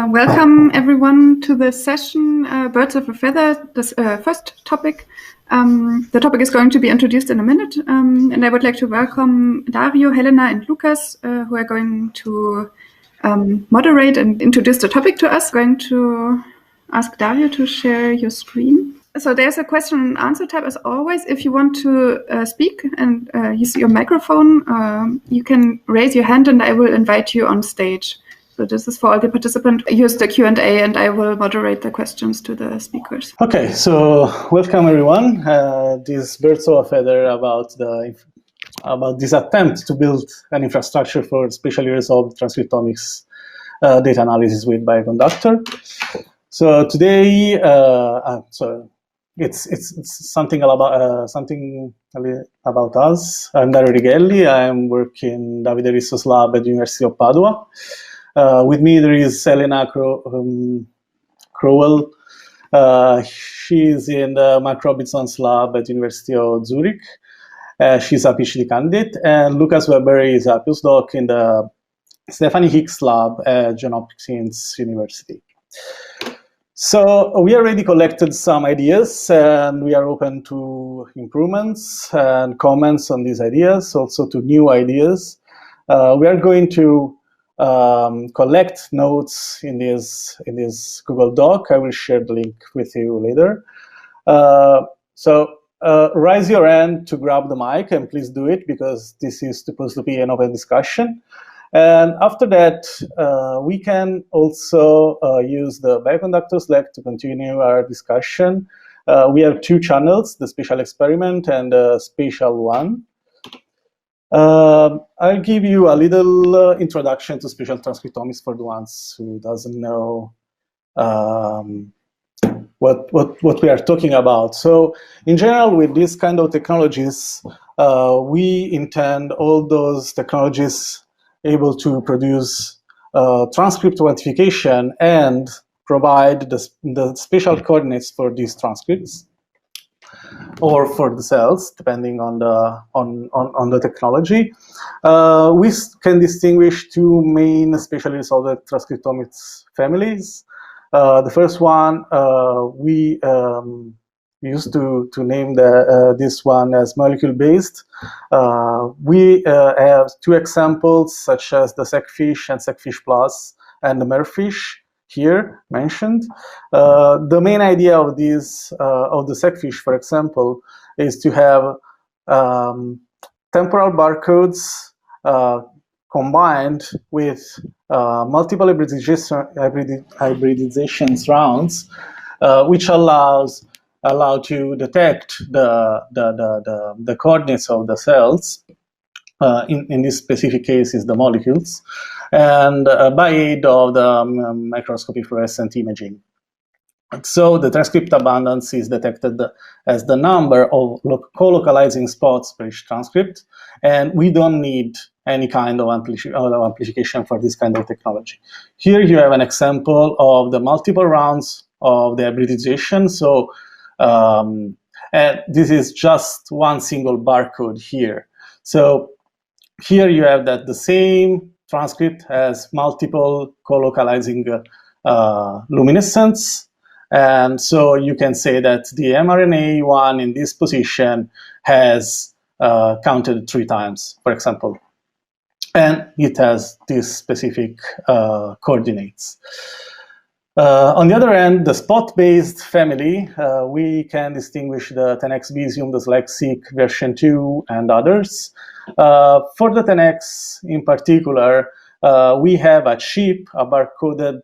Welcome everyone to the session, Birds of a Feather, this first topic. The topic is going to be introduced in a minute, and I would like to welcome Dario, Helena, and Lucas, who are going to moderate and introduce the topic to us. I'm going to ask Dario to share your screen. So there's a question and answer tab as always. If you want to speak and use your microphone, you can raise your hand and I will invite you on stage. So this is for all the participants. Use the Q&A and I will moderate the questions to the speakers. Okay, so welcome everyone. This Birds of a Feather about this attempt to build an infrastructure for spatially resolved transcriptomics data analysis with Bioconductor. So today, it's something about us. I'm Dario Righelli. I'm working in Davide Risso's lab at the University of Padua. With me there is Helena Crowell. She's in the Mark Robinson's lab at the University of Zurich. She's a PhD candidate, and Lucas Weber is a postdoc in the Stephanie Hicks lab at Johns Hopkins University. So we already collected some ideas, and we are open to improvements and comments on these ideas, also to new ideas. We are going to collect notes in this Google Doc. I will share the link with you later. So raise your hand to grab the mic, and please do it because this is supposed to be an open discussion. And after that, we can also use the Bioconductor Slack to continue our discussion. We have two channels, the Spatial Experiment and the Spatial One. I'll give you a little introduction to spatial transcriptomics for the ones who doesn't know what we are talking about. So in general, with these kind of technologies, we intend all those technologies able to produce transcript quantification and provide the spatial coordinates for these transcripts or for the cells, depending on the technology. We can distinguish two main spatially resolved transcriptomics families. The first one we used to name this one as molecule-based. We have two examples, such as the SecFish and SecFish Plus, and the MERFish here mentioned. The main idea of these, of the SecFish, for example, is to have temporal barcodes combined with multiple hybridization rounds, which allow to detect the coordinates of the cells, in this specific case is the molecules, and by aid of the microscopic fluorescent imaging. So the transcript abundance is detected as the number of co-localizing spots per each transcript, and we don't need any kind of amplification for this kind of technology. Here you have an example of the multiple rounds of the hybridization. So and this is just one single barcode here. So here you have that the same transcript has multiple co-localizing luminescence, and so you can say that the mRNA one in this position has counted 3 times, for example, and it has these specific coordinates. On the other hand, the spot-based family, we can distinguish the 10x Visium, the Dyslexic version 2, and others. For the 10x in particular, we have a chip, a barcoded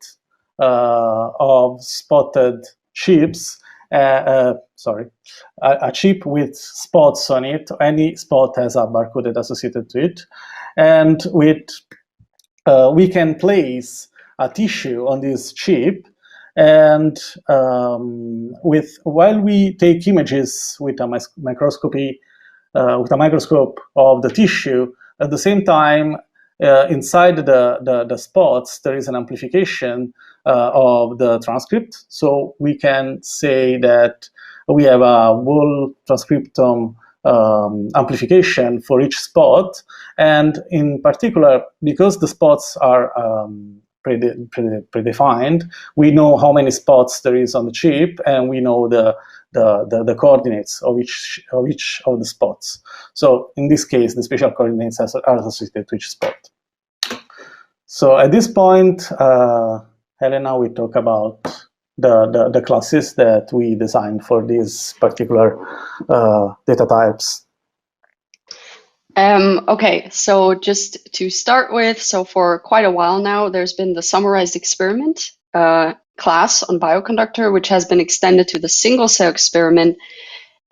of spotted chips, a chip with spots on it. Any spot has a barcode associated to it, and with we can place a tissue on this chip, and while we take images with a microscope of the tissue, at the same time inside the spots there is an amplification of the transcript. So we can say that we have a whole transcriptome amplification for each spot, and in particular, because the spots are predefined. We know how many spots there is on the chip, and we know the coordinates of each of the spots. So in this case, the spatial coordinates are associated to each spot. So at this point, Helena will talk about the classes that we designed for these particular data types. Okay, so just to start with, so for quite a while now, there's been the summarized experiment class on Bioconductor, which has been extended to the single cell experiment.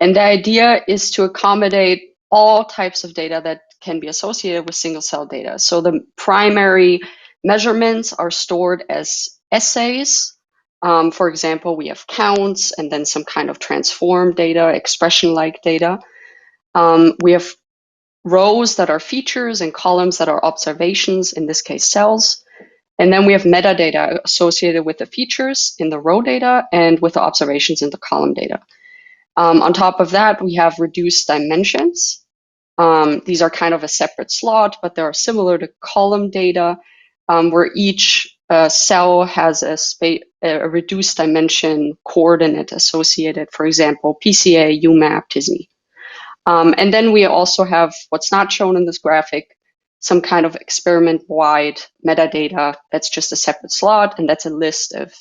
And the idea is to accommodate all types of data that can be associated with single cell data. So the primary measurements are stored as assays. For example, we have counts and then some kind of transform data, expression-like data. We have rows that are features and columns that are observations, in this case cells. And then we have metadata associated with the features in the row data and with the observations in the column data. On top of that, we have reduced dimensions. These are kind of a separate slot, but they are similar to column data, where each cell has a reduced dimension coordinate associated, for example, PCA, UMAP, TISMI. And then we also have what's not shown in this graphic, some kind of experiment-wide metadata that's just a separate slot, and that's a list of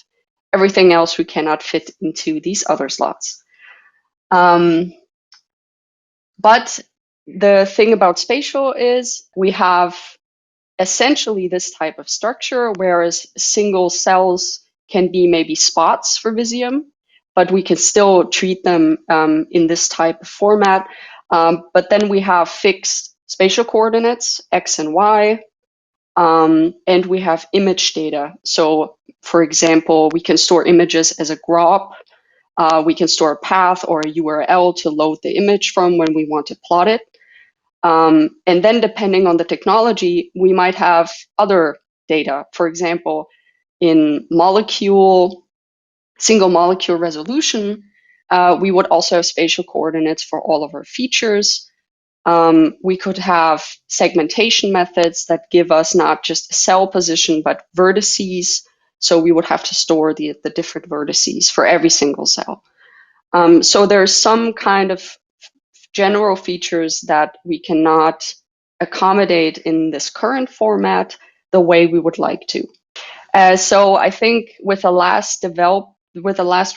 everything else we cannot fit into these other slots. But the thing about spatial is we have essentially this type of structure, whereas single cells can be maybe spots for Visium, but we can still treat them in this type of format. But then we have fixed spatial coordinates, X and Y, and we have image data. So for example, we can store images as a GROP. We can store a path or a URL to load the image from when we want to plot it. And then depending on the technology, we might have other data. For example, in single molecule resolution, we would also have spatial coordinates for all of our features. We could have segmentation methods that give us not just a cell position, but vertices. So we would have to store the different vertices for every single cell. So there's some kind of general features that we cannot accommodate in this current format the way we would like to. So I think with the last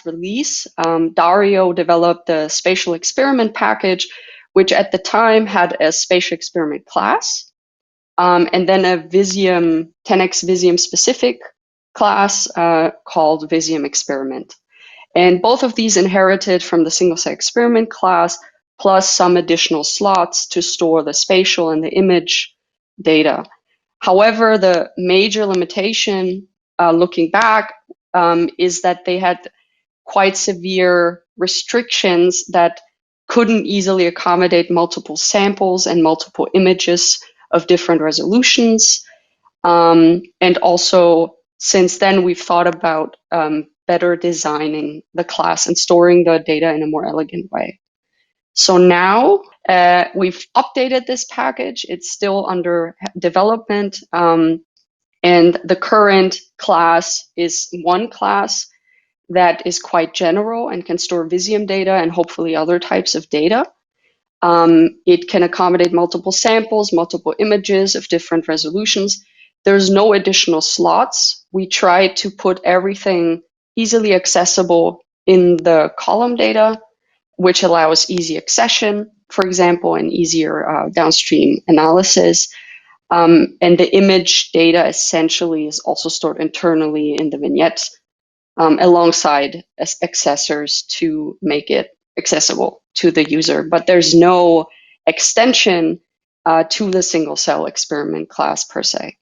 release, Dario developed the spatial experiment package, which at the time had a spatial experiment class, and then a Visium, 10x Visium specific class called Visium experiment. And both of these inherited from the single cell experiment class, plus some additional slots to store the spatial and the image data. However, the major limitation, looking back, is that they had quite severe restrictions that couldn't easily accommodate multiple samples and multiple images of different resolutions. And also, since then, we've thought about better designing the class and storing the data in a more elegant way. So now we've updated this package. It's still under development. And the current class is one class that is quite general and can store Visium data and hopefully other types of data. It can accommodate multiple samples, multiple images of different resolutions. There's no additional slots. We try to put everything easily accessible in the column data, which allows easy accession, for example, and easier downstream analysis. And the image data essentially is also stored internally in the vignettes alongside accessors to make it accessible to the user. But there's no extension to the single cell experiment class per se.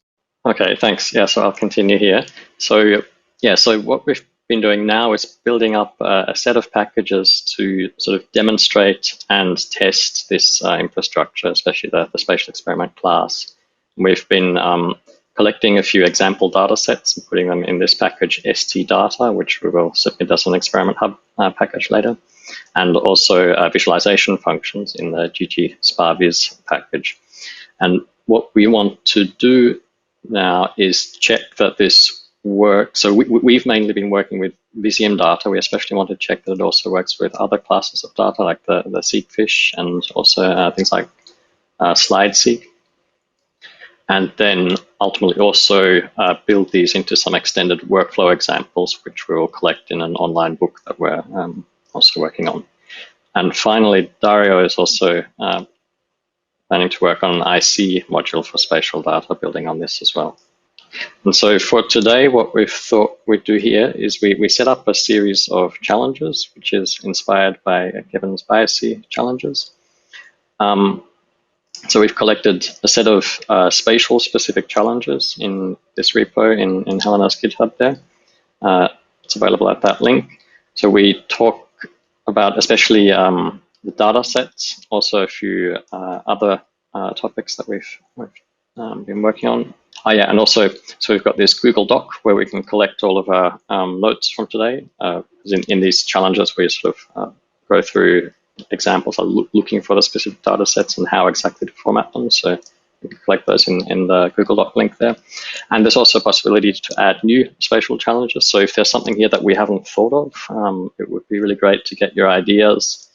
Okay, thanks. Yeah, so I'll continue here. So yeah, so what we've been doing now is building up a set of packages to sort of demonstrate and test this infrastructure, especially the spatial experiment class. We've been collecting a few example data sets and putting them in this package stdata, which we will submit as an experiment hub package later, and also visualization functions in the GT SparVis package. And what we want to do now is check that this works. So we've mainly been working with Visium data. We especially want to check that it also works with other classes of data, like the SeqFish and also things like SlideSeq. And then ultimately also build these into some extended workflow examples, which we will collect in an online book that we're also working on. And finally, Dario is also planning to work on an IC module for spatial data, building on this as well. And so for today, what we've thought we'd do here is we set up a series of challenges, which is inspired by Kevin's biases challenges. So we've collected a set of spatial specific challenges in this repo in Helena's GitHub there. It's available at that link. So we talk about especially the data sets, also a few other topics that we've been working on. Oh yeah, and also, so we've got this Google Doc where we can collect all of our notes from today. In these challenges, we sort of go through examples of looking for the specific data sets and how exactly to format them. So we can collect those in the Google Doc link there. And there's also a possibility to add new spatial challenges. So if there's something here that we haven't thought of, it would be really great to get your ideas.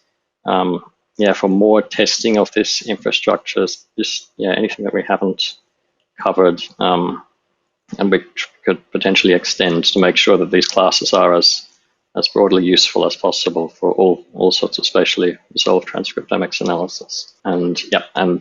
For more testing of this infrastructure, just anything that we haven't covered, and we could potentially extend to make sure that these classes are as broadly useful as possible for all sorts of spatially resolved transcriptomics analysis. And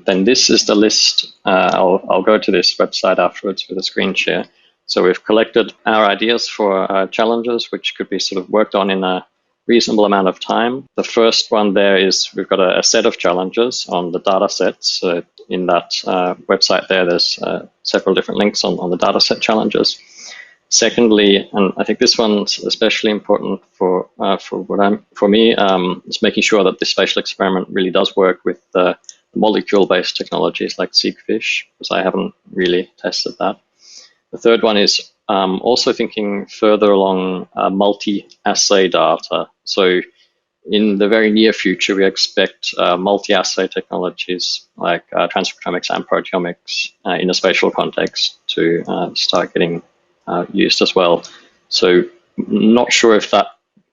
then this is the list. I'll go to this website afterwards with a screen share. So we've collected our ideas for challenges, which could be sort of worked on in a reasonable amount of time. The first one there is we've got a set of challenges on the data sets. So in that website there's several different links on the data set challenges. Secondly, and I think this one's especially important for me, is making sure that the spatial experiment really does work with the molecule-based technologies like SeqFish, because I haven't really tested that. The third one is also thinking further along multi-assay data. So in the very near future, we expect multi-assay technologies like transcriptomics and proteomics in a spatial context to start getting used as well. So not sure if that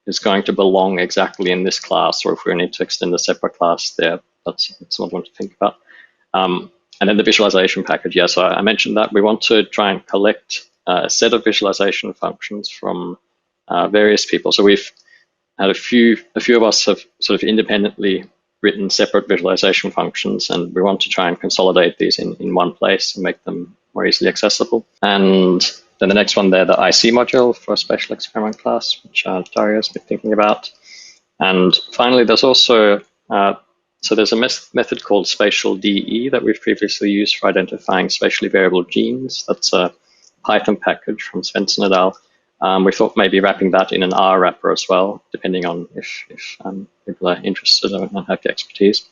is going to belong exactly in this class or if we need to extend a separate class there. That's something to think about. And then the visualization package, so I mentioned that we want to try and collect a set of visualization functions from various people. So we've had a few of us have sort of independently written separate visualization functions, and we want to try and consolidate these in one place and make them more easily accessible. And then the next one there, the IC module for a spatial experiment class, which Dario's been thinking about. And finally, there's also so there's a method called spatial DE that we've previously used for identifying spatially variable genes. That's a Python package from Svensson et al. We thought maybe wrapping that in an R wrapper as well, depending on if people are interested and have the expertise.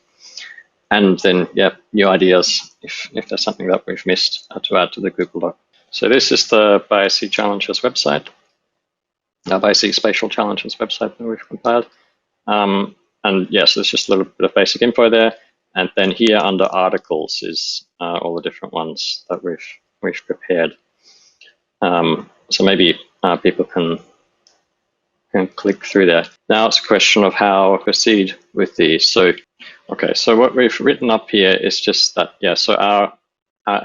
And then, new ideas if there's something that we've missed to add to the Google Doc. So this is the biases challenges website, biases spatial challenges website that we've compiled. And yes, there's just a little bit of basic info there. And then here under articles is all the different ones that we've prepared. So maybe people can click through there. Now it's a question of how to proceed with these. So, okay, so what we've written up here is just that, so our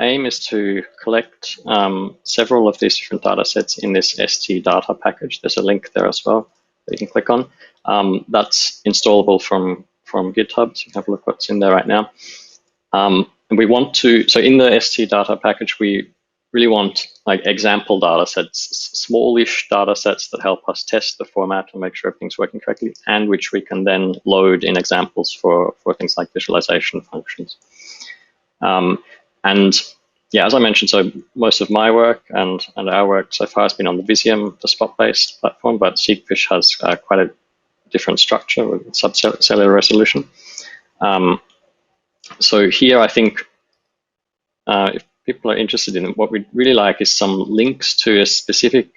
aim is to collect several of these different data sets in this ST data package. There's a link there as well that you can click on. That's installable from GitHub, so you can have a look what's in there right now. And we want to, so in the ST data package, we really want like example data sets, smallish data sets that help us test the format and make sure everything's working correctly, and which we can then load in examples for things like visualization functions. And as I mentioned, so most of my work and our work so far has been on the Visium, the spot-based platform, but SeqFish has quite a different structure with subcellular resolution. So here, I think if people are interested in it, what we'd really like is some links to a specific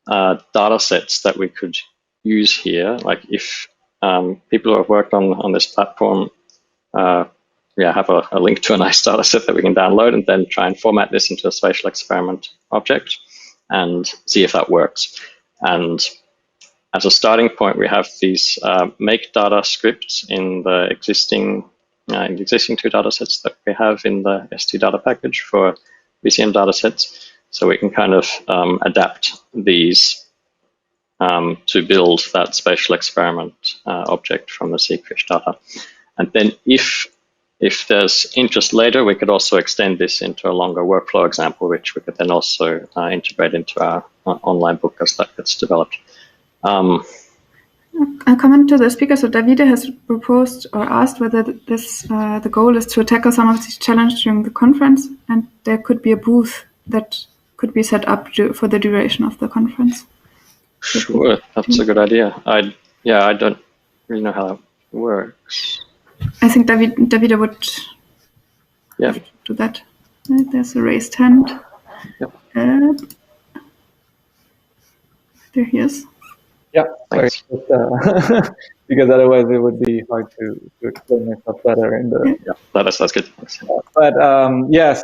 data sets that we could use here. Like if people who have worked on this platform have a link to a nice data set that we can download, and then try and format this into a spatial experiment object and see if that works. And as a starting point, we have these make data scripts in the existing two data sets that we have in the ST data package for VCM data sets. So we can kind of adapt these to build that spatial experiment object from the SeqFish data. And then if there's interest later, we could also extend this into a longer workflow example, which we could then also integrate into our online book as that gets developed. A comment to the speaker. So Davide has proposed or asked whether the goal is to tackle some of these challenges during the conference, and there could be a booth that could be set up for the duration of the conference. Sure, that's a good idea. I don't really know how that works. I think Davide would do that. There's a raised hand. Yep. There he is. Yeah, sorry. Because otherwise it would be hard to explain myself better in the. Yeah, that's good. But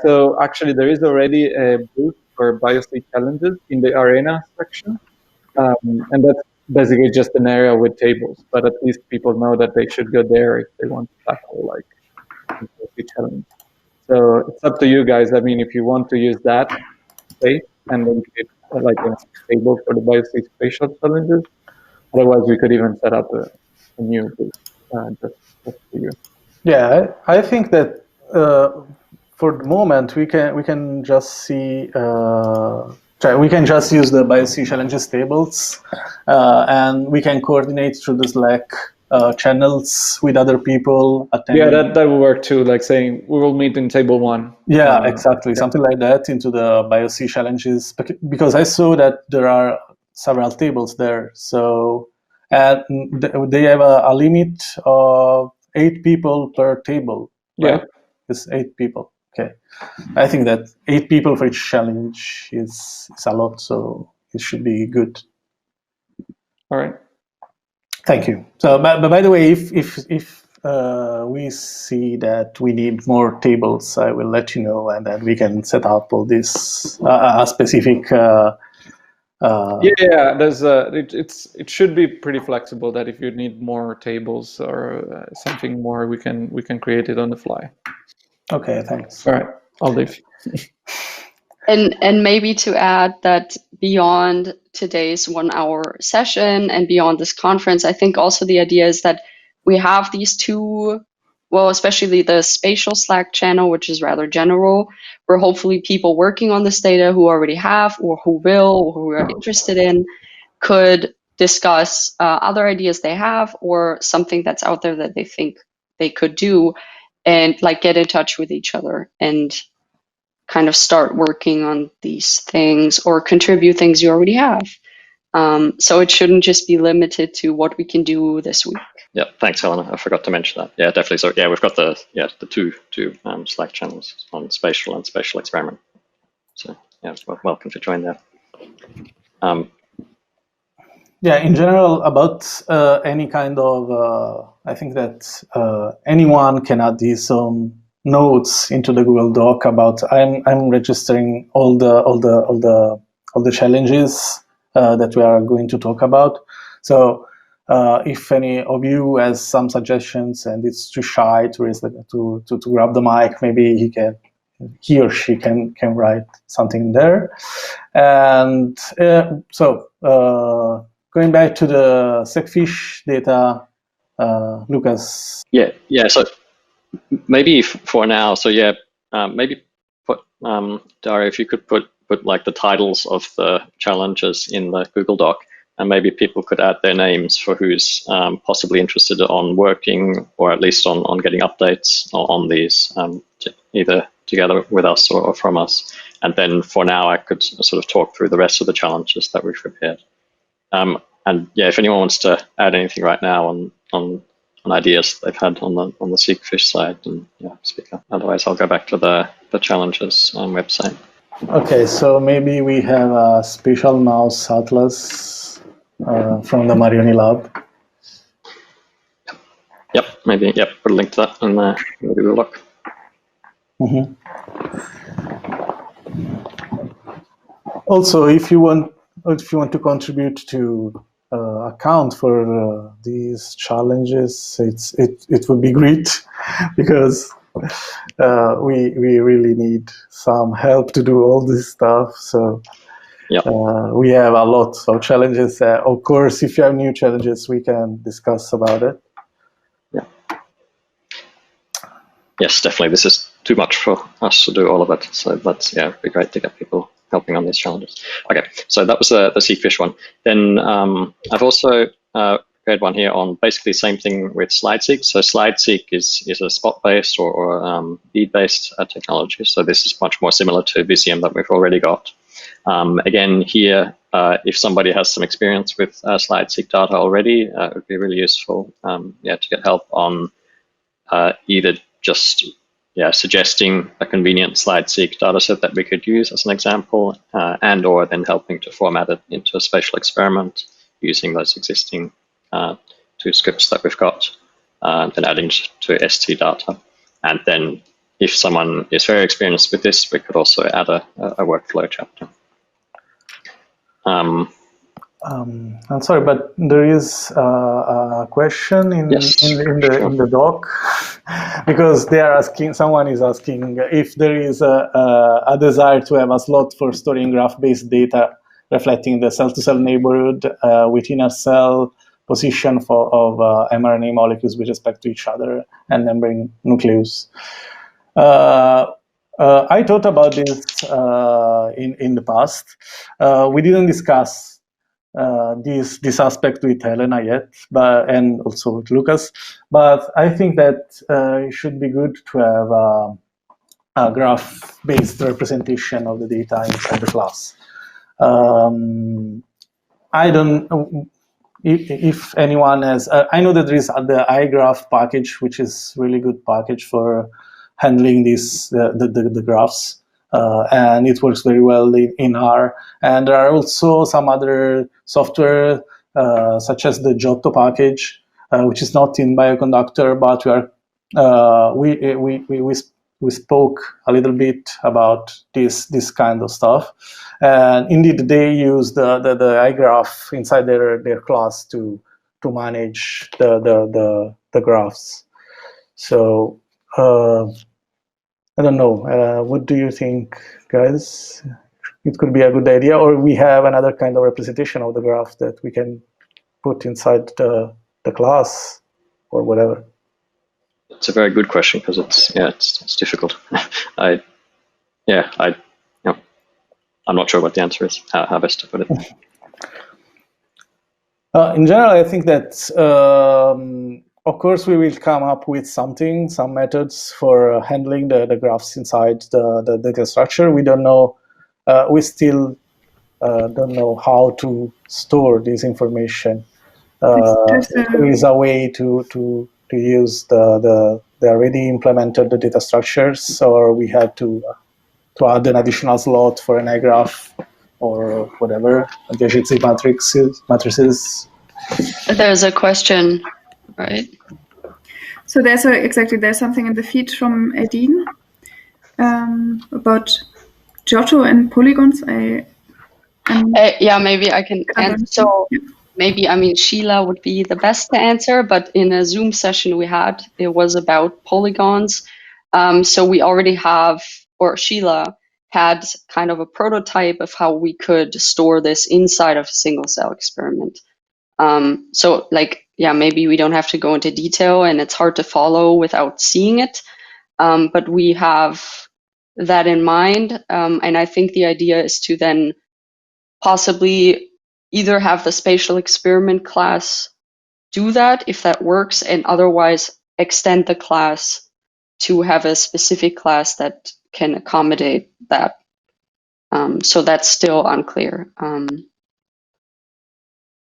so actually there is already a booth for BioC challenges in the arena section, and that's basically just an area with tables. But at least people know that they should go there if they want to tackle like a BioC challenge. So it's up to you guys. I mean, if you want to use that space and then create like a table for the BioC spatial challenges. Otherwise, we could even set up a new booth just for you. Yeah, I think that for the moment we can just see we can just use the BioC challenges tables, and we can coordinate through the Slack channels with other people attending. Yeah, that will work too. Like saying we will meet in table 1. Yeah, exactly, something like that into the BioC challenges, because I saw that there are several tables there. So, and they have a limit of 8 people per table. Right? Yeah, It's 8 people. Okay, I think that 8 people for each challenge is a lot, so it should be good. All right. Thank you. So, but by the way, if we see that we need more tables, I will let you know, and then we can set up all this a specific. There's it should be pretty flexible. That if you need more tables or something more, we can create it on the fly. Okay, thanks. All right, I'll leave. And maybe to add that beyond today's 1-hour session and beyond this conference, I think also the idea is that we have these two, well, especially the spatial Slack channel, which is rather general, where hopefully people working on this data who already have or who will or who are interested in could discuss other ideas they have or something that's out there that they think they could do, and like get in touch with each other and kind of start working on these things or contribute things you already have. So it shouldn't just be limited to what we can do this week. Yeah, thanks, Helena. I forgot to mention that. Yeah, definitely. So yeah, we've got the two Slack channels on spatial and spatial experiment. So yeah, welcome to join there. Yeah, in general, about any kind of, I think that anyone can add these notes into the Google Doc about I'm registering all the challenges that we are going to talk about. So if any of you has some suggestions and it's too shy to raise to grab the mic, maybe he or she can write something there. And going back to the SeqFish data, Lucas. Yeah. So maybe for now, maybe put Dario, if you could put like the titles of the challenges in the Google Doc, and maybe people could add their names for who's possibly interested on working or at least on getting updates on these, either together with us or from us. And then for now, I could sort of talk through the rest of the challenges that we've prepared. And yeah, if anyone wants to add anything right now on ideas they've had on the SeqFish side, and yeah, speak up. Otherwise, I'll go back to the challenges website. Okay, so maybe we have a spatial mouse atlas from the Marioni lab. Yep, maybe. Yep, put a link to that and maybe we'll look. Mm-hmm. Also, if you want to contribute to account for these challenges, it would be great because we really need some help to do all this stuff. So yep. We have a lot of challenges. Of course, if you have new challenges, we can discuss about it. Yeah. Yes, definitely. This is too much for us to do all of it. So that's, yeah, it'd be great to get people helping on these challenges. Okay, so that was the Seafish one. Then I've also prepared one here on basically the same thing with SlideSeek. So SlideSeek is a spot-based or bead-based technology. So this is much more similar to Visium that we've already got. Again, here, if somebody has some experience with SlideSeek data already, it would be really useful to get help on either just suggesting a convenient SlideSeek dataset that we could use as an example, and or then helping to format it into a spatial experiment using those existing two scripts that we've got, then adding to ST data. And then if someone is very experienced with this, we could also add a workflow chapter. I'm sorry, but there is a question in the doc because they are asking. Someone is asking if there is a desire to have a slot for storing graph-based data reflecting the cell-to-cell neighborhood within a cell position of mRNA molecules with respect to each other and membrane nucleus. I thought about this in the past. We didn't discuss this aspect with Helena yet, and also with Lucas. But I think that it should be good to have a graph-based representation of the data inside the class. I don't know if anyone has. I know that there is the iGraph package, which is really good package for handling these the graphs. And it works very well in R. And there are also some other software, such as the Giotto package, which is not in Bioconductor, but we spoke a little bit about this kind of stuff. And indeed, they use the iGraph inside their class to manage the graphs. So. I don't know. What do you think, guys? It could be a good idea, or we have another kind of representation of the graph that we can put inside the class, or whatever. It's a very good question because it's difficult. I'm not sure what the answer is. How best to put it. In general, I think that. Of course, we will come up with some methods for handling the graphs inside the data structure. We don't know. We still don't know how to store this information. There is a way to use the already implemented the data structures, or we have to add an additional slot for an iGraph or whatever, adjacency matrices. There's a question. Right. So there's something in the feed from Edine about Giotto and polygons. Yeah, maybe I can answer. So maybe, Sheila would be the best to answer, but in a Zoom session we had, it was about polygons. So we already have, or Sheila had kind of a prototype of how we could store this inside of a single cell experiment. So maybe we don't have to go into detail and it's hard to follow without seeing it. But we have that in mind. And I think the idea is to then possibly either have the spatial experiment class do that if that works, and otherwise extend the class to have a specific class that can accommodate that. So that's still unclear.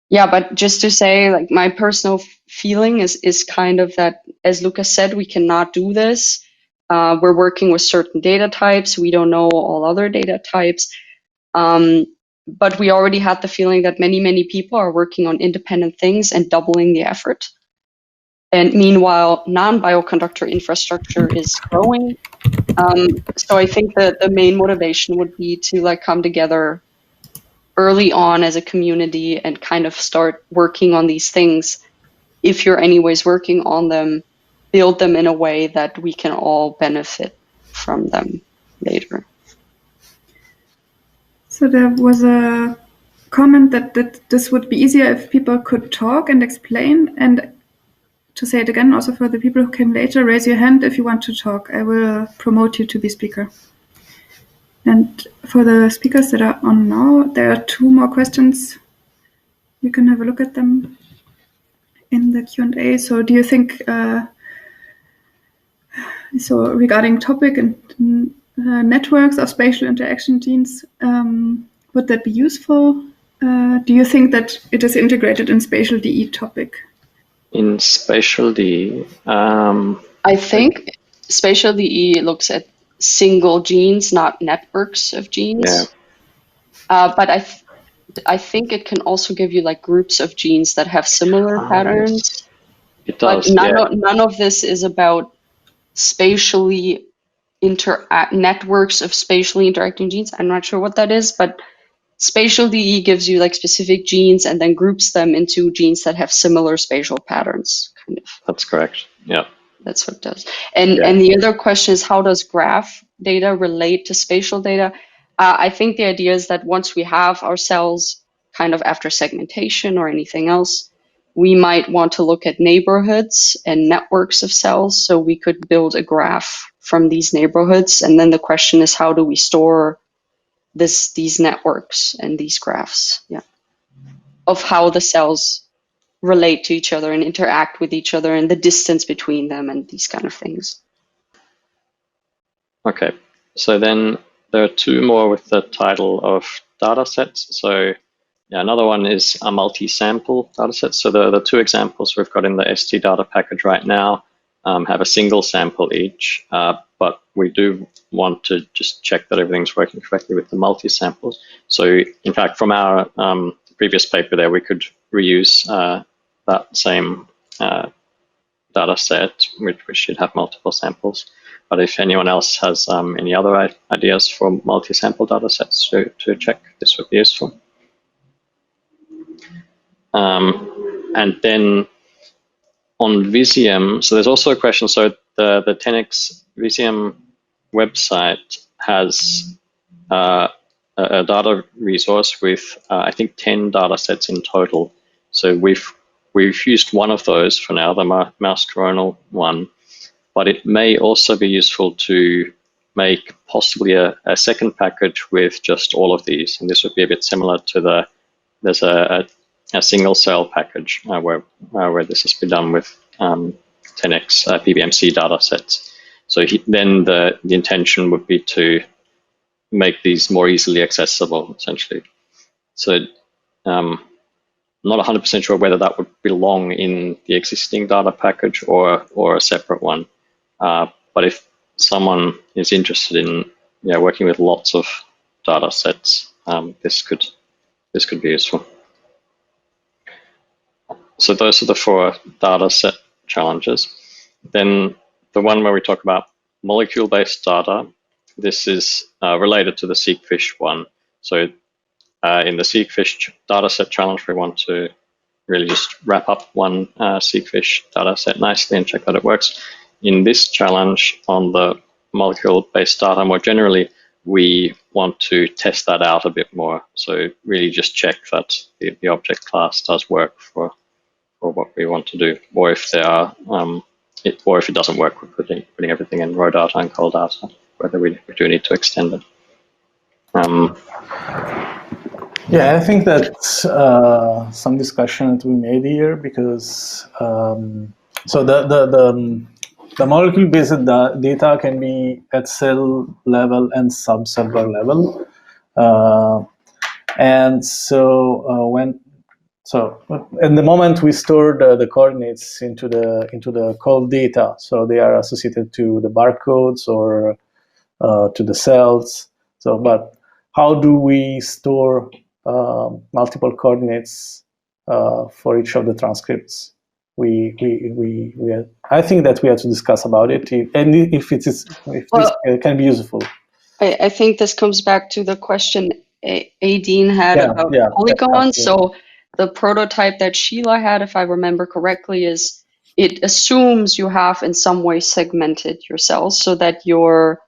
Yeah, but just to say, my personal feeling is kind of that, as Lucas said, we cannot do this. We're working with certain data types. We don't know all other data types. But we already had the feeling that many people are working on independent things and doubling the effort. And meanwhile, non-bioconductor infrastructure is growing. So I think that the main motivation would be to like come together early on as a community and kind of start working on these things. If you're anyways working on them, build them in a way that we can all benefit from them later. So there was a comment that this would be easier if people could talk and explain. And to say it again, also for the people who came later, raise your hand if you want to talk. I will promote you to be speaker. And for the speakers that are on now, there are 2 more questions. You can have a look at them in the Q&A. So do you think, so regarding topic and networks of spatial interaction genes, would that be useful? Do you think that it is integrated in spatial DE topic? In spatial DE, I think spatial DE looks at single genes, not networks of genes. Yeah. But I think it can also give you like groups of genes that have similar patterns. Yes. It does. But none of this is about spatially networks of spatially interacting genes. I'm not sure what that is, but spatial DE gives you like specific genes and then groups them into genes that have similar spatial patterns, kind of. That's correct. Yeah. That's what it does. And the other question is, how does graph data relate to spatial data? I think the idea is that once we have our cells kind of after segmentation or anything else, we might want to look at neighborhoods and networks of cells. So we could build a graph from these neighborhoods. And then the question is, how do we store these networks and these graphs? Yeah, of how the cells relate to each other and interact with each other and the distance between them and these kind of things. Okay, so then there are 2 more with the title of data sets. So yeah, another one is a multi-sample data set. So the 2 examples we've got in the ST data package right now have a single sample each, but we do want to just check that everything's working correctly with the multi-samples. So in fact, from our previous paper there, we could reuse that same data set, which should have multiple samples. But if anyone else has any other ideas for multi-sample data sets to check, this would be useful. And then on Visium, so there's also a question. So the 10x Visium website has a data resource with I think 10 data sets in total. So we've used one of those for now, the mouse coronal one, but it may also be useful to make possibly a second package with just all of these. And this would be a bit similar to there's a single cell package where this has been done with 10x PBMC data sets. So then the intention would be to make these more easily accessible, essentially. So not 100% sure whether that would belong in the existing data package or a separate one. But if someone is interested in working with lots of data sets, this could be useful. So those are the 4 data set challenges. Then the one where we talk about molecule-based data, this is related to the seqfish one. So in the seqfish dataset challenge, we want to really just wrap up one seqfish dataset nicely and check that it works. In this challenge on the molecule-based data, more generally, we want to test that out a bit more. So really just check that the object class does work for what we want to do, or if there are, or if it doesn't work, we're putting everything in raw data and cold data, whether we do need to extend it. Yeah, I think that's some discussion that we made here, because so the molecule-based data can be at cell level and subcellular level, and so in the moment we store the coordinates into the cold data, so they are associated to the barcodes or to the cells. So, but how do we store multiple coordinates for each of the transcripts? I think that we have to discuss about it, and if this can be useful. I think this comes back to the question Aideen had about polygons. So the prototype that Sheila had, if I remember correctly, is it assumes you have in some way segmented your cells so that your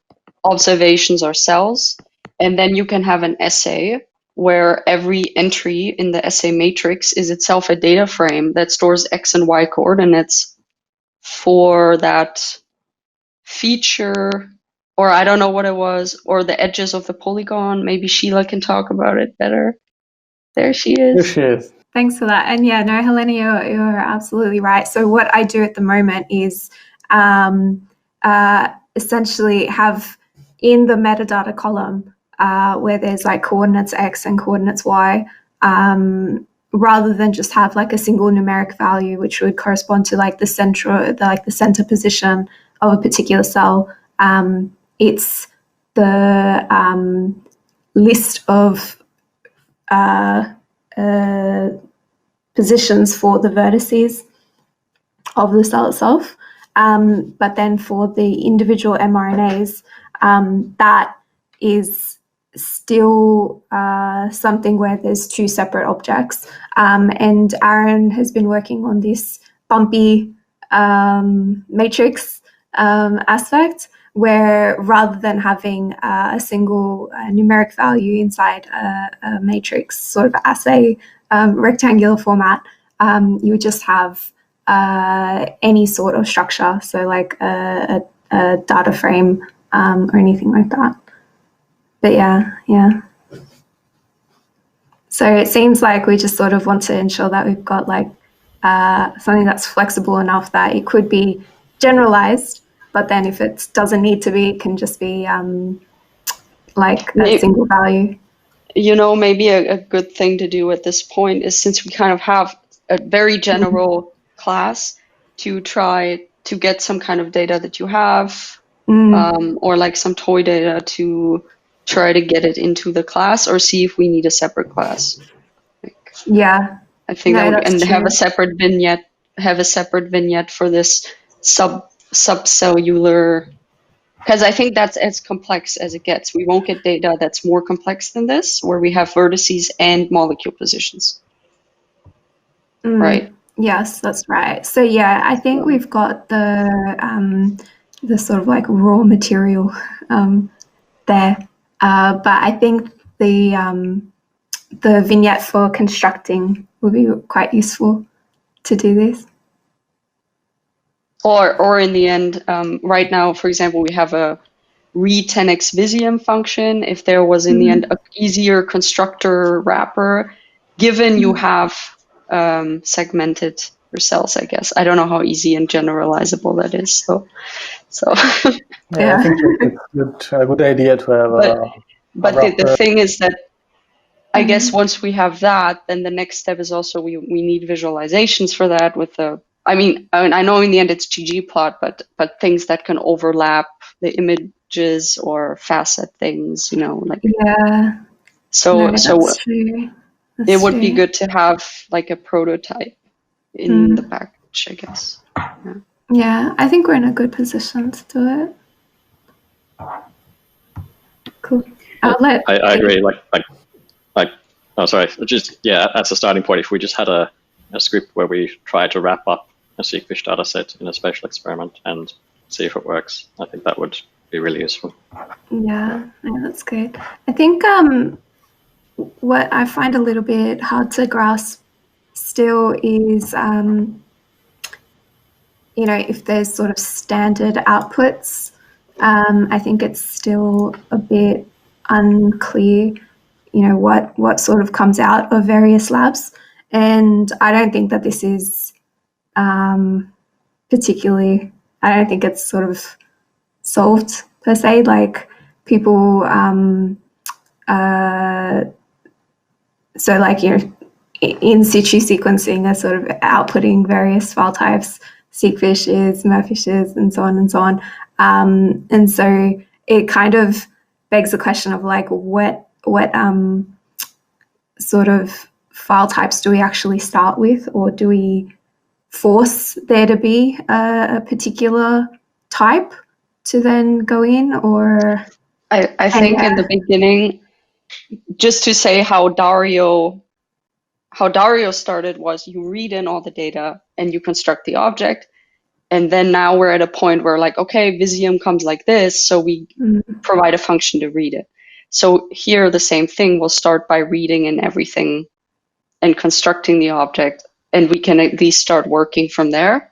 observations are cells, and then you can have an assay where every entry in the assay matrix is itself a data frame that stores X and Y coordinates for that feature, or I don't know what it was, or the edges of the polygon. Maybe Sheila can talk about it better. There she is. There she is. Thanks for that. And yeah, no, Helena, you're absolutely right. So what I do at the moment is essentially have in the metadata column where there's like coordinates X and coordinates Y, rather than just have like a single numeric value, which would correspond to like the center position of a particular cell. It's the list of positions for the vertices of the cell itself. But then for the individual mRNAs, that is still something where there's two separate objects. And Aaron has been working on this bumpy matrix aspect, where rather than having a single numeric value inside a matrix sort of assay rectangular format, you would just have any sort of structure, so like a data frame or anything like that. But yeah. So it seems like we just sort of want to ensure that we've got like something that's flexible enough that it could be generalized, but then if it doesn't need to be, it can just be like a single value. You know, maybe a good thing to do at this point is, since we kind of have a very general class, to try to get some kind of data that you have, or like some toy data, to try to get it into the class, or see if we need a separate class. Yeah, I think and true. Have a separate vignette for this subcellular, because I think that's as complex as it gets. We won't get data that's more complex than this, where we have vertices and molecule positions. Right? Yes, that's right. So yeah, I think we've got the sort of like raw material there, but I think the vignette for constructing would be quite useful to do this. Or in the end, right now, for example, we have a read 10x Visium function. If there was in the end an easier constructor wrapper, given you have segmented your cells, I guess. I don't know how easy and generalizable that is. So. Yeah, I think it's a good idea to have the thing is that I guess once we have that, then the next step is also we need visualizations for that with the. I mean, I know in the end it's ggplot, but things that can overlap the images or facet things, you know, like. Yeah. So that's true. It would be good to have like a prototype in the package, I guess. Yeah, I think we're in a good position to do it. Cool. I agree. Oh, sorry. Just as a starting point, if we just had a script where we try to wrap up a seqfish data set in a spatial experiment and see if it works, I think that would be really useful. Yeah, that's good. I think what I find a little bit hard to grasp still is, if there's sort of standard outputs, I think it's still a bit unclear, what sort of comes out of various labs. And I don't think that this is particularly, I don't think it's sort of solved per se. Like people, so like, in situ sequencing are sort of outputting various file types, seqfishes, merfishes, and so on and so on. And so it kind of begs the question of like, what sort of file types do we actually start with, or do we force there to be a particular type to then go in, or? I think in the beginning, just to say how Dario started was you read in all the data and you construct the object. And then now we're at a point where like, okay, Visium comes like this, so we provide a function to read it. So here the same thing, we'll start by reading in everything and constructing the object, and we can at least start working from there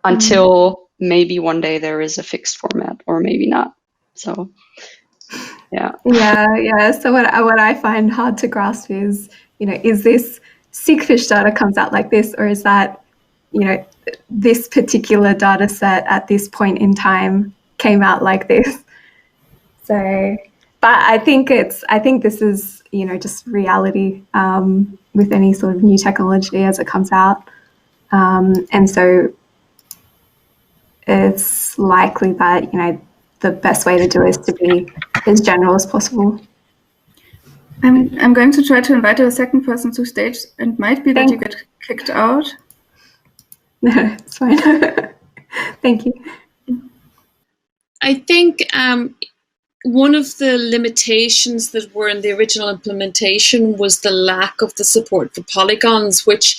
until maybe one day there is a fixed format, or maybe not. So yeah. Yeah. So what I find hard to grasp is, is this Sigfish data comes out like this, or is that, this particular data set at this point in time came out like this? So, but I think this is, just reality with any sort of new technology as it comes out. And so it's likely that, the best way to do it is to be as general as possible. I'm going to try to invite a second person to stage, and might be that you get kicked out. No, it's fine. Thank you. I think one of the limitations that were in the original implementation was the lack of the support for polygons, which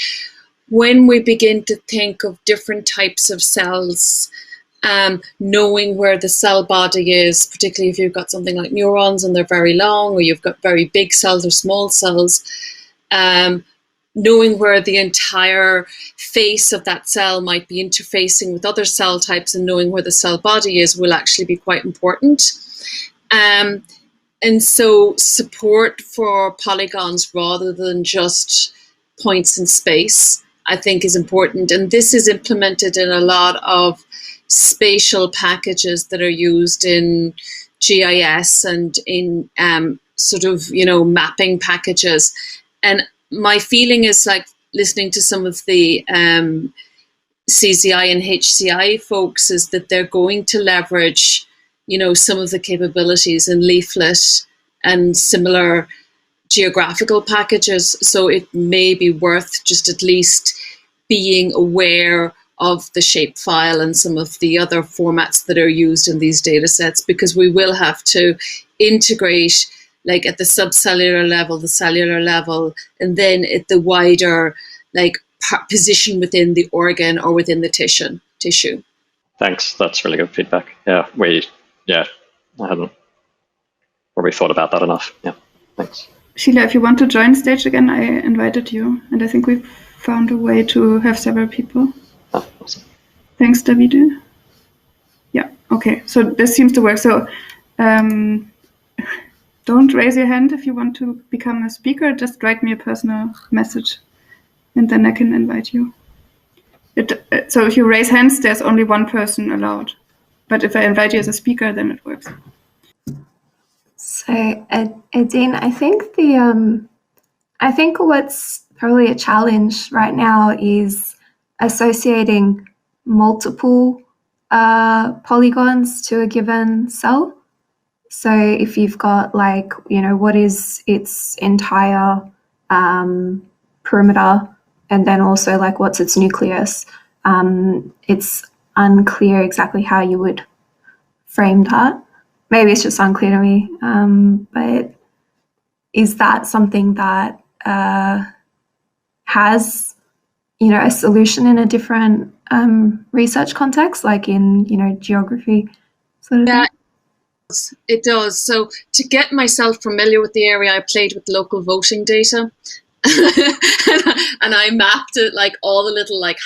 when we begin to think of different types of cells, knowing where the cell body is, particularly if you've got something like neurons and they're very long, or you've got very big cells or small cells, knowing where the entire face of that cell might be interfacing with other cell types and knowing where the cell body is will actually be quite important. And so support for polygons rather than just points in space, I think, is important. And this is implemented in a lot of spatial packages that are used in GIS and in sort of, mapping packages. And my feeling is, like, listening to some of the CZI and HCI folks, is that they're going to leverage, some of the capabilities in Leaflet and similar geographical packages. So it may be worth just at least being aware of the shapefile and some of the other formats that are used in these data sets, because we will have to integrate, like, at the subcellular level, the cellular level, and then at the wider, like, position within the organ or within the tissue. Thanks. That's really good feedback. I hadn't probably thought about that enough. Yeah, thanks. Sheila, if you want to join stage again, I invited you, and I think we've found a way to have several people. Oh, awesome. Thanks, Davide. Yeah, okay, so this seems to work. So don't raise your hand if you want to become a speaker, just write me a personal message, and then I can invite you. So if you raise hands, there's only one person allowed. But if I invite you as a speaker, then it works. So, Edine, I think what's probably a challenge right now is associating multiple polygons to a given cell. So if you've got, like, what is its entire perimeter, and then also, like, what's its nucleus, it's unclear exactly how you would frame that. Maybe it's just unclear to me, but is that something that has, a solution in a different research context, like in, geography sort of thing? It does. So to get myself familiar with the area, I played with local voting data. And I mapped it, like, all the little, like,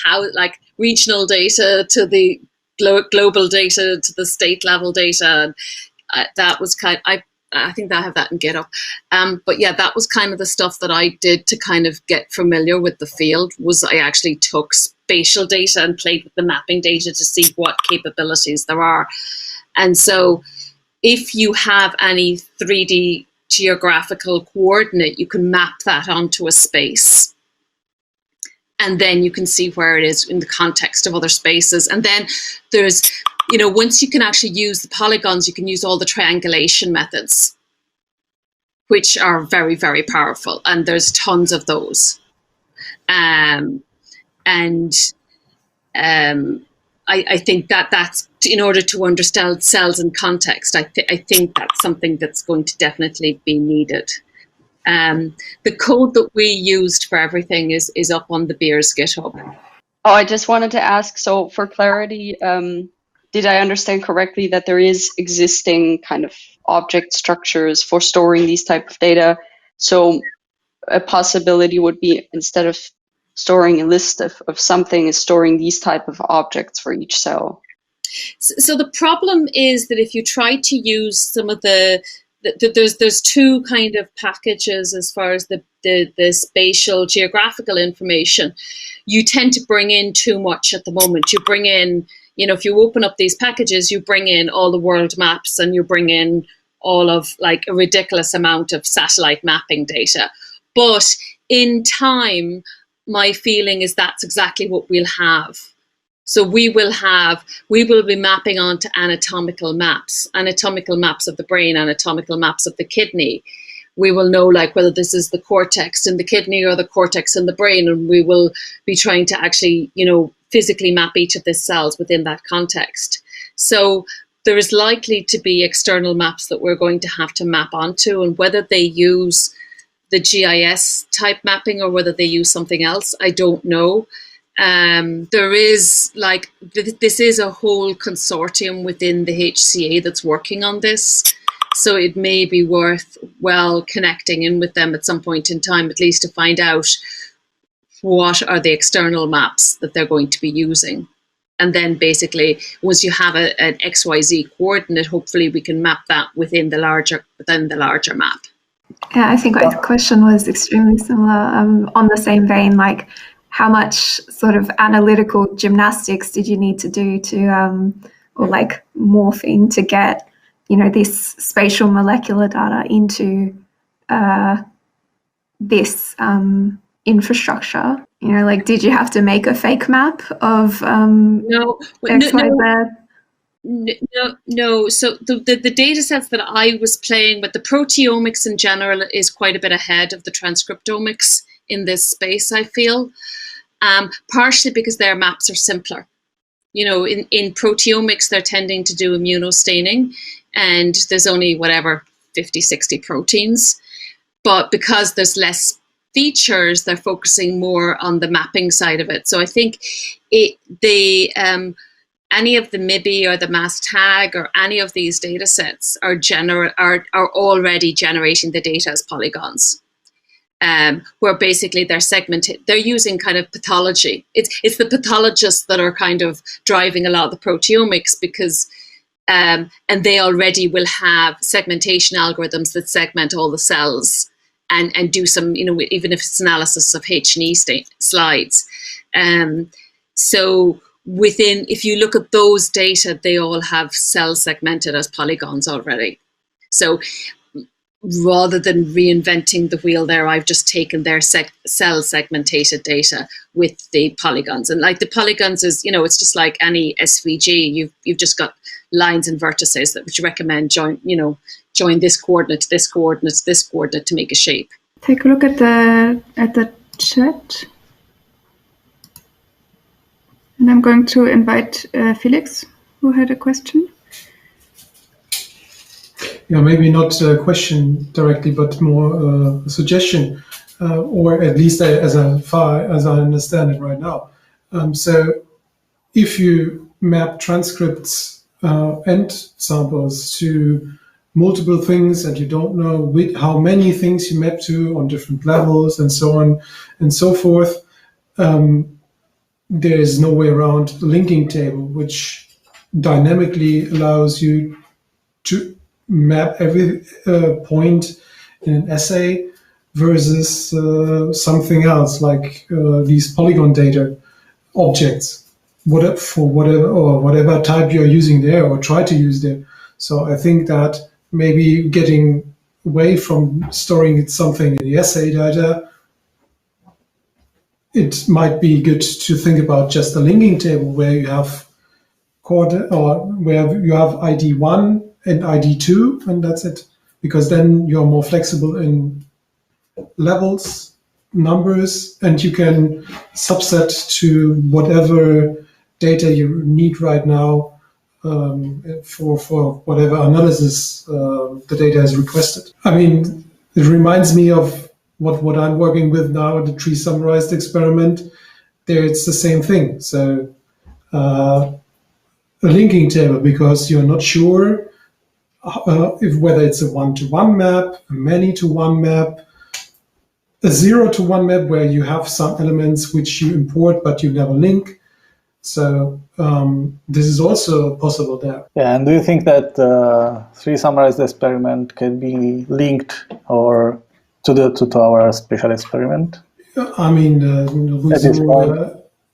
regional data to the global data to the state level data. And that was I think I have that in GitHub. But yeah, that was kind of the stuff that I did to kind of get familiar with the field. Was I actually took spatial data and played with the mapping data to see what capabilities there are. And so if you have any 3D geographical coordinate, you can map that onto a space. And then you can see where it is in the context of other spaces. And then there's, once you can actually use the polygons, you can use all the triangulation methods, which are very, very powerful. And there's tons of those. And I think that's, in order to understand cells in context, I think that's something that's going to definitely be needed. The code that we used for everything is up on the Beers GitHub. Oh, I just wanted to ask, so for clarity, did I understand correctly that there is existing kind of object structures for storing these type of data? So a possibility would be, instead of storing a list of something, is storing these type of objects for each cell. So the problem is that if you try to use some of there's two kind of packages as far as the spatial geographical information. You tend to bring in too much at the moment. You bring in, if you open up these packages, you bring in all the world maps, and you bring in all of like a ridiculous amount of satellite mapping data. But in time, my feeling is that's exactly what we'll have. So we will be mapping onto anatomical maps of the brain, anatomical maps of the kidney. We will know like whether this is the cortex in the kidney or the cortex in the brain, and we will be trying to actually, physically map each of the cells within that context. So there is likely to be external maps that we're going to have to map onto, and whether they use the GIS type mapping or whether they use something else, I don't know. There is this is a whole consortium within the HCA that's working on this. So it may be worth connecting in with them at some point in time, at least to find out what are the external maps that they're going to be using. And then basically, once you have an XYZ coordinate, hopefully we can map that within the larger map. Yeah, I think my question was extremely similar, on the same vein, like how much sort of analytical gymnastics did you need to do to, or like morphing to get, this spatial molecular data into this infrastructure? Like, did you have to make a fake map of XYZ? No. So the data sets that I was playing with, the proteomics in general is quite a bit ahead of the transcriptomics in this space, I feel. Partially because their maps are simpler. In proteomics, they're tending to do immunostaining, and there's only 50, 60 proteins. But because there's less features, they're focusing more on the mapping side of it. So I think any of the MIBI or the mass tag or any of these data sets are already generating the data as polygons. Where basically they're segmented, they're using kind of pathology. It's the pathologists that are kind of driving a lot of the proteomics, because and they already will have segmentation algorithms that segment all the cells and do some, even if it's analysis of H&E slides. So if you look at those data, they all have cells segmented as polygons already. So rather than reinventing the wheel there, I've just taken their cell segmented data with the polygons. And like the polygons is, it's just like any SVG. You've just got lines and vertices that which recommend join this coordinate to this coordinate to this coordinate to make a shape. Take a look at the chat. And I'm going to invite Felix, who had a question. Yeah, maybe not a question directly, but more a suggestion, or at least as far as I understand it right now. So if you map transcripts and samples to multiple things and you don't know how many things you map to on different levels and so on and so forth, there is no way around the linking table, which dynamically allows you to map every point in an assay versus something else like these polygon data objects, whatever type you're using there or try to use there. So I think that maybe getting away from storing something in the assay data, it might be good to think about just a linking table where you have where you have ID1 and ID2, and that's it. Because then you're more flexible in levels, numbers, and you can subset to whatever data you need right now for whatever analysis the data is requested. I mean, it reminds me of what I'm working with now, the tree summarized experiment. There it's the same thing. So a linking table, because you're not sure whether it's a one-to-one map, a many-to-one map, a zero-to-one map where you have some elements which you import but you never link. So this is also possible there. Yeah, and do you think that tree summarized experiment can be linked or to our spatial experiment? I mean,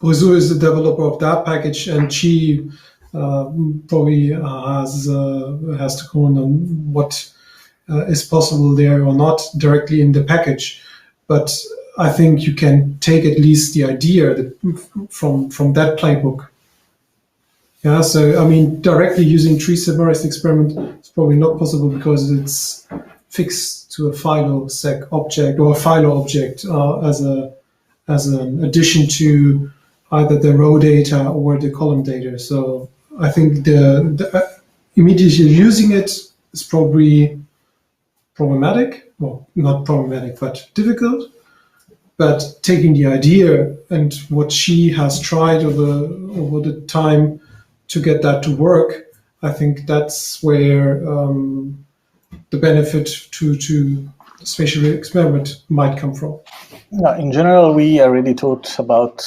Rousseau is the developer of that package, and she probably has to comment on what is possible there or not directly in the package. But I think you can take at least the idea from that playbook. Yeah, so I mean, directly using tree summarized experiment is probably not possible because it's fixed to a phylosec object or a philo object as an addition to either the row data or the column data. So I think the immediately using it is probably problematic. Well, not problematic, but difficult. But taking the idea and what she has tried over the time to get that to work, I think that's where the benefit to spatial experiment might come from. Yeah, in general, we already talked about.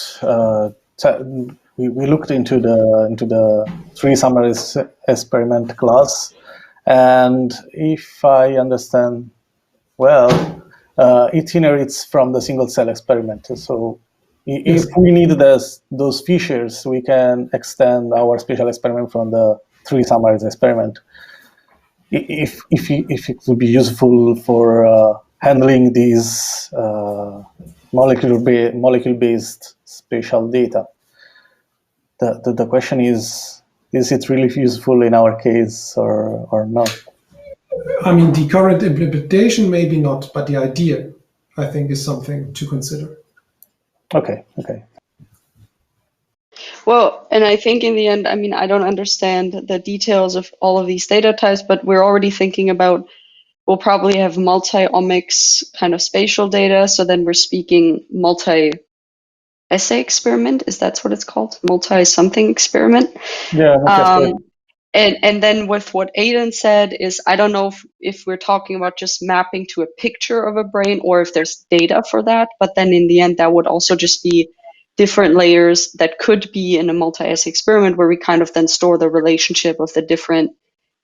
We looked into the tree summarized experiment class, and if I understand well, it inherits from the single cell experiment. So if we need those features, we can extend our spatial experiment from the tree summarized experiment. If it would be useful for handling these molecule-based spatial data. The question is it really useful in our case or not? I mean, the current implementation, maybe not, but the idea, I think, is something to consider. Okay. Well, and I think in the end, I mean, I don't understand the details of all of these data types, but we're already thinking about, we'll probably have multi-omics kind of spatial data. So then we're speaking multi-assay experiment. Is that what it's called? Multi-something experiment. Yeah. And then with what Aidan said is, I don't know if we're talking about just mapping to a picture of a brain or if there's data for that. But then in the end, that would also just be different layers that could be in a multi-assay experiment where we kind of then store the relationship of the different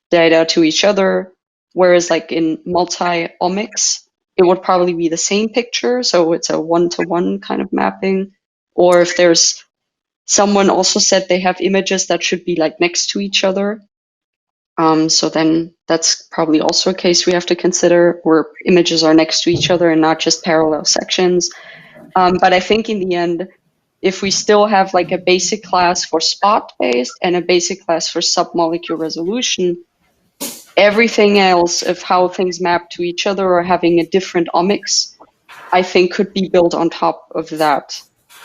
data to each other. Whereas like in multi-omics, it would probably be the same picture. So it's a one-to-one kind of mapping. Or if there's someone also said they have images that should be like next to each other. So then that's probably also a case we have to consider where images are next to each other and not just parallel sections. But I think in the end, if we still have like a basic class for spot-based and a basic class for sub-molecule resolution, everything else of how things map to each other or having a different omics, I think could be built on top of that,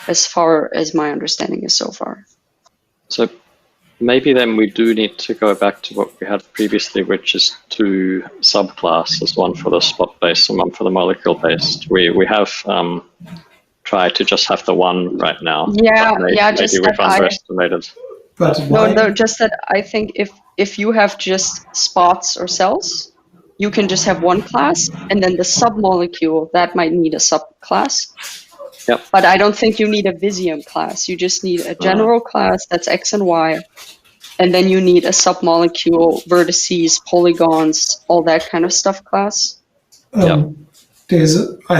as far as my understanding is so far. So maybe then we do need to go back to what we had previously, which is two subclasses, one for the spot-based and one for the molecule-based. We have tried to just have the one right now. Maybe we've underestimated. No, just that I think if you have just spots or cells, you can just have one class, and then the sub-molecule, that might need a subclass. Yep. But I don't think you need a Visium class. You just need a general class that's X and Y, and then you need a sub-molecule, vertices, polygons, all that kind of stuff class. I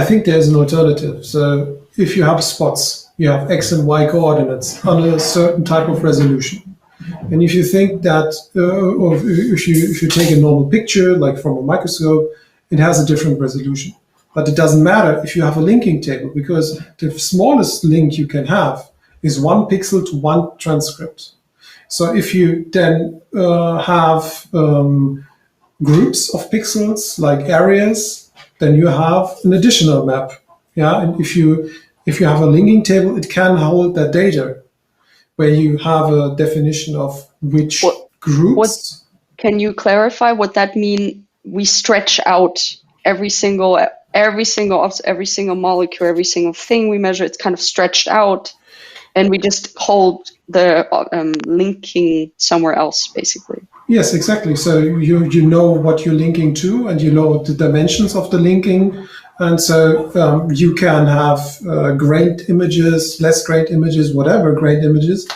think there's an alternative. So if you have spots, you have X and Y coordinates on a certain type of resolution. And if you think that, or if you take a normal picture, like from a microscope, it has a different resolution. But it doesn't matter if you have a linking table, because the smallest link you can have is 1 pixel to 1 transcript. So if you then have groups of pixels, like areas, then you have an additional map. Yeah, and if you have a linking table, it can hold that data. where you have a definition of which groups. Can you clarify what that mean? We stretch out every single molecule, every single thing we measure. It's kind of stretched out, and we just hold the linking somewhere else, basically. Yes, exactly. So you know what you're linking to, and you know the dimensions of the linking, and so you can have grained images, less grained images, whatever grained images,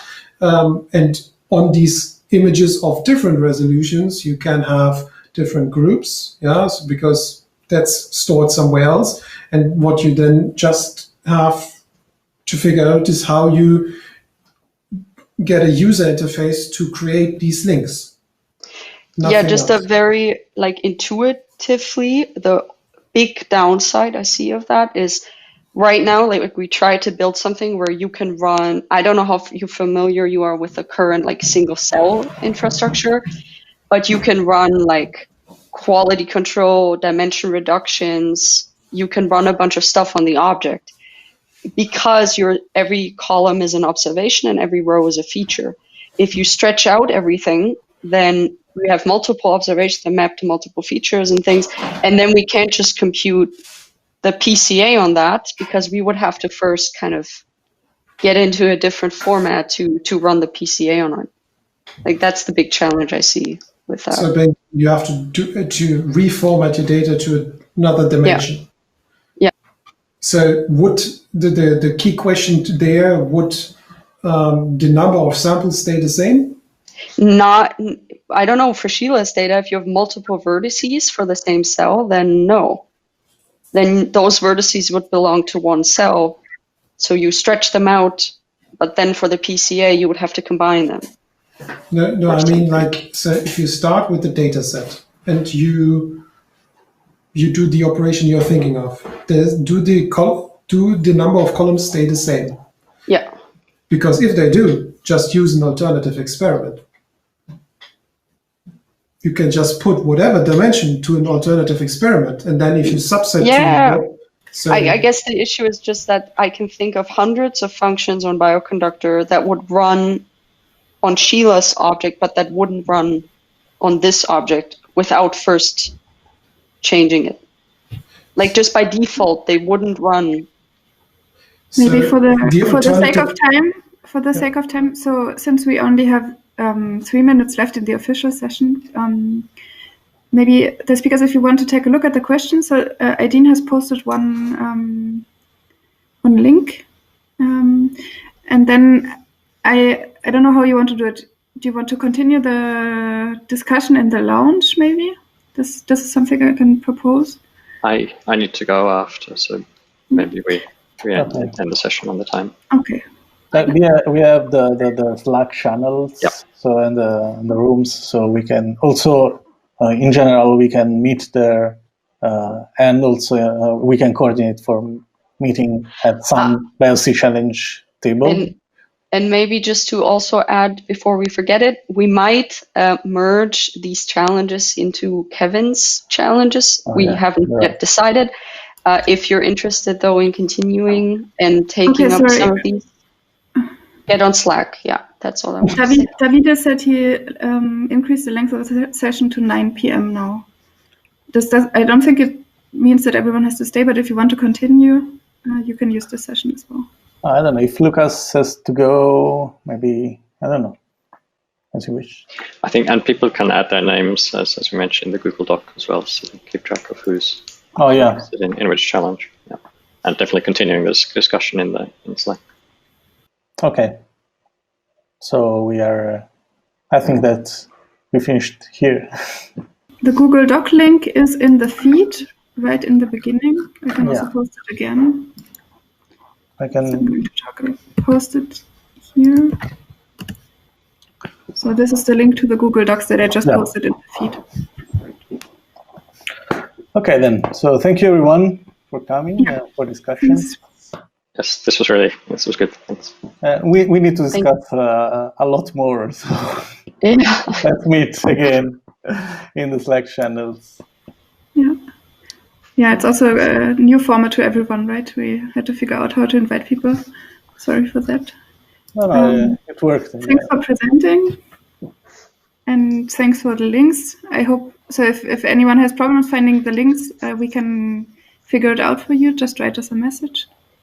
and on these images of different resolutions, you can have different groups, so because that's stored somewhere else. And what you then just have to figure out is how you get a user interface to create these links. Nothing just else. a very intuitively, the big downside I see of that is right now, we try to build something where you can run, I don't know how familiar you are with the current single cell infrastructure, but you can run quality control, dimension reductions, you can run a bunch of stuff on the object because every column is an observation and every row is a feature. If you stretch out everything, then we have multiple observations that map to multiple features and things, and then we can't just compute the PCA on that because we would have to first kind of get into a different format to run the PCA on it. That's the big challenge I see with that. So then you have to reformat your data to another dimension. Yeah. So would the key question there, would the number of samples stay the same? I don't know for Sheila's data, if you have multiple vertices for the same cell, then no. Then those vertices would belong to one cell. So you stretch them out, but then for the PCA, you would have to combine them. No, I mean so if you start with the data set and you do the operation you're thinking of, do the number of columns stay the same? Yeah. Because if they do, just use an alternative experiment. You can just put whatever dimension to an alternative experiment, and then if you subset I guess the issue is just that I can think of hundreds of functions on Bioconductor that would run on Sheila's object, but that wouldn't run on this object without first changing it. Just by default, they wouldn't run. Maybe for the sake of time. So since we only have 3 minutes left in the official session, maybe the speakers, if you want to take a look at the questions, so Aideen has posted one link, and then I don't know how you want to do it. Do you want to continue the discussion in the lounge, maybe? This is something I can propose. I need to go after, so maybe we end the session on the time. Okay. We have the Slack channels, so in the rooms, so we can also, in general, we can meet there, and also we can coordinate for meeting at some BioC challenge table. And maybe just to also add, before we forget it, we might merge these challenges into Kevin's challenges. We haven't yet decided. If you're interested, though, in continuing and taking up some of these, get on Slack. Yeah, that's all I want to say. Davide said he increased the length of the session to 9 p.m. now. I don't think it means that everyone has to stay, but if you want to continue, you can use the session as well. I don't know if Lucas has to go. Maybe I don't know. As you wish. I think, and people can add their names as we mentioned in the Google Doc as well, so you can keep track of who's in which challenge. Yeah, and definitely continuing this discussion in Slack. Okay. So we are. I think that we finished here. The Google Doc link is in the feed right in the beginning. I can also post it again. I'm going to post it here. So this is the link to the Google Docs that I just posted in the feed. Okay, then. So thank you, everyone, for coming for discussions. Yes, this was good. Thanks. We need to discuss a lot more. So let's meet again in the Slack channels. Yeah, it's also a new format to everyone, right? We had to figure out how to invite people. Sorry for that. No, it worked. Thanks for presenting. And thanks for the links. I hope, so if anyone has problems finding the links, we can figure it out for you. Just write us a message.